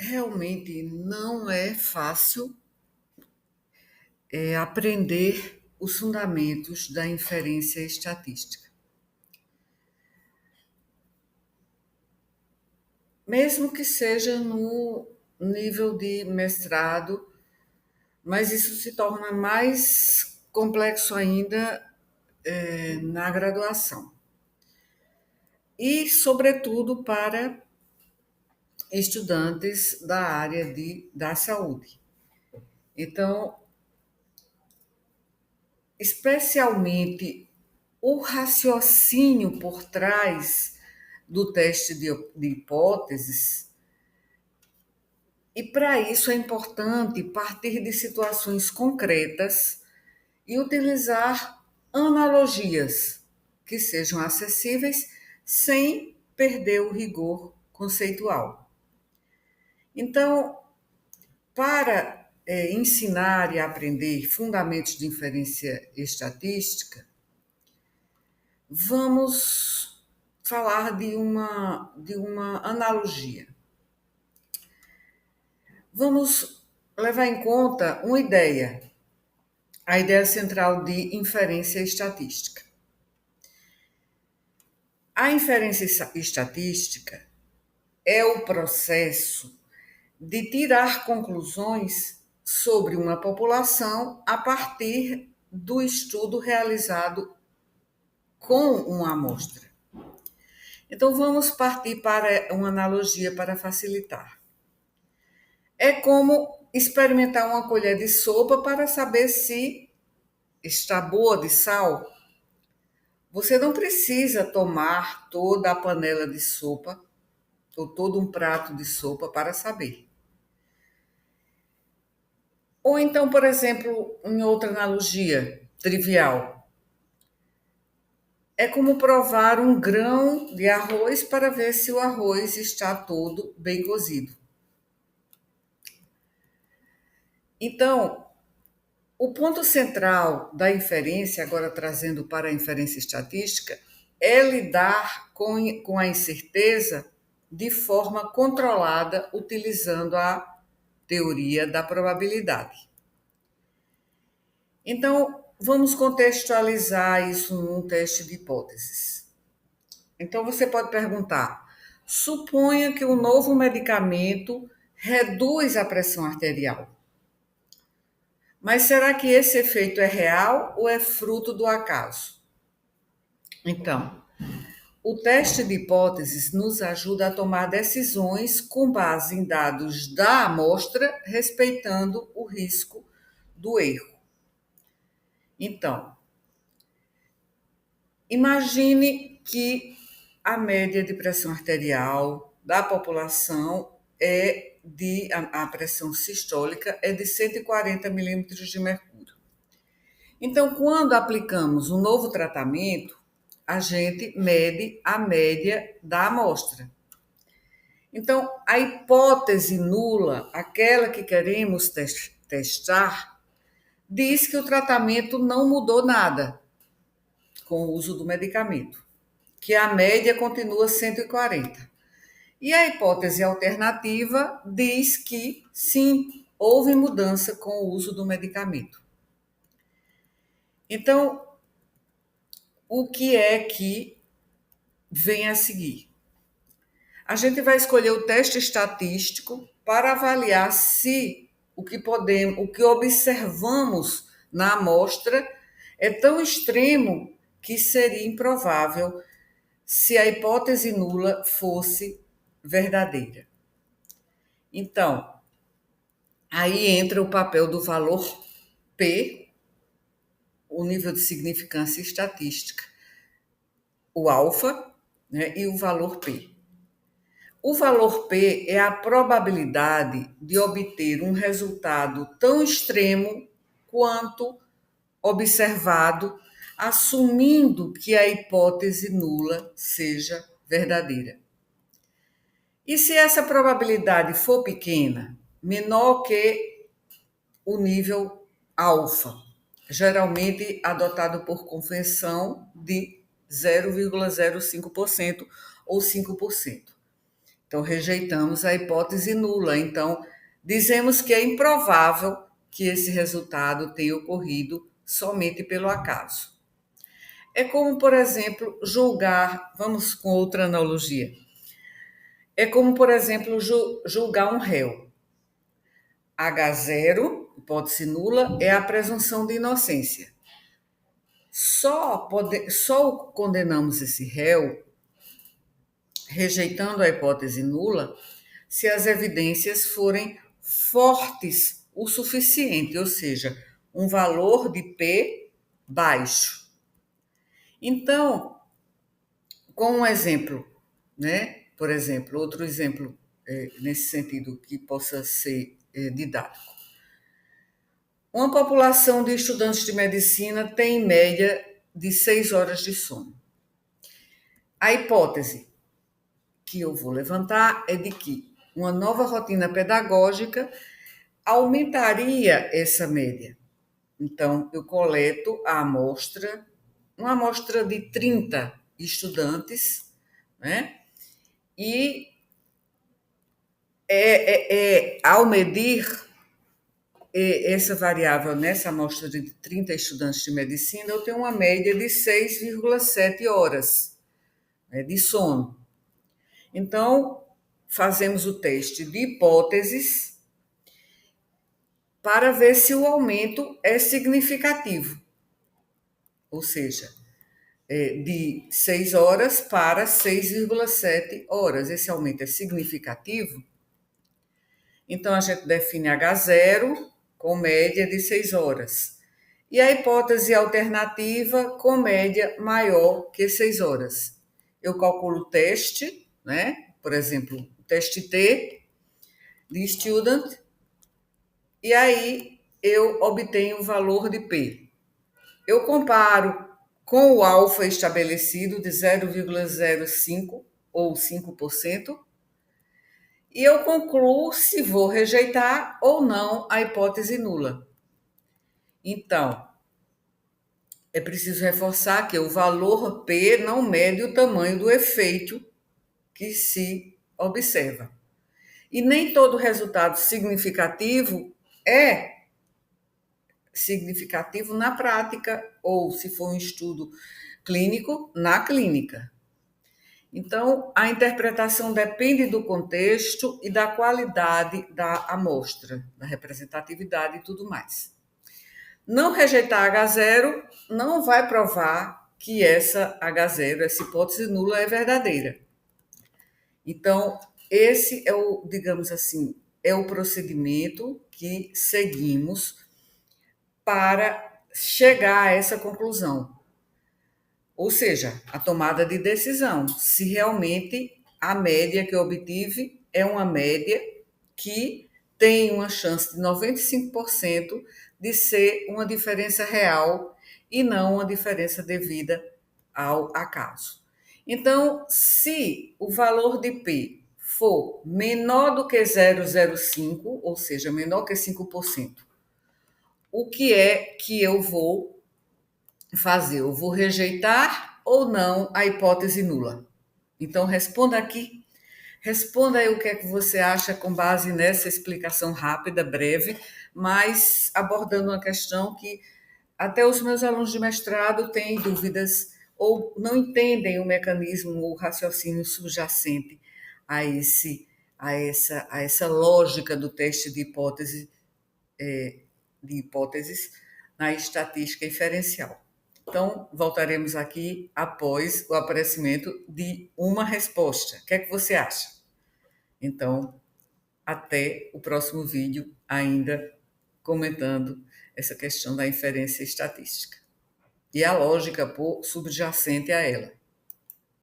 realmente não é fácil aprender os fundamentos da inferência estatística. Mesmo que seja no nível de mestrado, mas isso se torna mais complexo ainda na graduação. E, sobretudo, para estudantes da área da saúde. Então, especialmente o raciocínio por trás do teste de hipóteses, e para isso é importante partir de situações concretas e utilizar analogias que sejam acessíveis sem perder o rigor conceitual. Então, para ensinar e aprender fundamentos de inferência estatística, vamos falar de uma analogia. Vamos levar em conta uma ideia, a ideia central de inferência estatística. A inferência estatística é o processo de tirar conclusões sobre uma população a partir do estudo realizado com uma amostra. Então, vamos partir para uma analogia para facilitar. É como experimentar uma colher de sopa para saber se está boa de sal. Você não precisa tomar toda a panela de sopa ou todo um prato de sopa para saber. Ou então, por exemplo, em outra analogia trivial, é como provar um grão de arroz para ver se o arroz está todo bem cozido. Então, o ponto central da inferência, agora trazendo para a inferência estatística, é lidar com a incerteza de forma controlada, utilizando a teoria da probabilidade. Então, vamos contextualizar isso num teste de hipóteses. Então, você pode perguntar: suponha que o novo medicamento reduz a pressão arterial. Mas será que esse efeito é real ou é fruto do acaso? Então, o teste de hipóteses nos ajuda a tomar decisões com base em dados da amostra, respeitando o risco do erro. Então, imagine que a média de pressão arterial da população a pressão sistólica é de 140 milímetros de mercúrio. Então, quando aplicamos um novo tratamento, a gente mede a média da amostra. Então, a hipótese nula, aquela que queremos testar, diz que o tratamento não mudou nada com o uso do medicamento, que a média continua 140. E a hipótese alternativa diz que, sim, houve mudança com o uso do medicamento. Então, o que é que vem a seguir? A gente vai escolher o teste estatístico para avaliar se o que observamos na amostra é tão extremo que seria improvável se a hipótese nula fosse verdadeira. Então, aí entra o papel do valor P, o nível de significância estatística, o alfa, né, e o valor P. O valor P é a probabilidade de obter um resultado tão extremo quanto observado, assumindo que a hipótese nula seja verdadeira. E se essa probabilidade for pequena, menor que o nível alfa, geralmente adotado por convenção de 0,05% ou 5%. Então, rejeitamos a hipótese nula. Então, dizemos que é improvável que esse resultado tenha ocorrido somente pelo acaso. É como, por exemplo, julgar, vamos com outra analogia. É como, por exemplo, julgar um réu. H0, hipótese nula, é a presunção de inocência. Só condenamos esse réu, rejeitando a hipótese nula, se as evidências forem fortes o suficiente, ou seja, um valor de P baixo. Então, com um exemplo, né? Por exemplo, outro exemplo nesse sentido que possa ser didático. Uma população de estudantes de medicina tem em média de 6 horas de sono. A hipótese que eu vou levantar é de que uma nova rotina pedagógica aumentaria essa média. Então, eu coleto a amostra, uma amostra de 30 estudantes, né? E ao medir essa variável nessa amostra de 30 estudantes de medicina, eu tenho uma média de 6,7 horas, né, de sono. Então, fazemos o teste de hipóteses para ver se o aumento é significativo. Ou seja, de 6 horas para 6,7 horas. Esse aumento é significativo? Então, a gente define H0 com média de 6 horas. E a hipótese alternativa com média maior que 6 horas. Eu calculo o teste, né? Por exemplo, o teste T de student, e aí eu obtenho o valor de P. Eu comparo com o alfa estabelecido de 0,05 ou 5%, e eu concluo se vou rejeitar ou não a hipótese nula. Então, é preciso reforçar que o valor P não mede o tamanho do efeito que se observa. E nem todo resultado significativo é significativo na prática, ou se for um estudo clínico, na clínica. Então, a interpretação depende do contexto e da qualidade da amostra, da representatividade e tudo mais. Não rejeitar H0 não vai provar que essa H0, essa hipótese nula, é verdadeira. Então, esse é o, digamos assim, é o procedimento que seguimos para chegar a essa conclusão. Ou seja, a tomada de decisão, se realmente a média que eu obtive é uma média que tem uma chance de 95% de ser uma diferença real e não uma diferença devida ao acaso. Então, se o valor de P for menor do que 0,05, ou seja, menor que 5%, o que é que eu vou fazer? Eu vou rejeitar ou não a hipótese nula? Então, responda aqui. Responda aí o que é que você acha com base nessa explicação rápida, breve, mas abordando uma questão que até os meus alunos de mestrado têm dúvidas ou não entendem o mecanismo, o raciocínio subjacente a essa lógica do teste de hipóteses na estatística inferencial. Então, voltaremos aqui após o aparecimento de uma resposta. O que é que você acha? Então, até o próximo vídeo, ainda comentando essa questão da inferência estatística e a lógica subjacente a ela.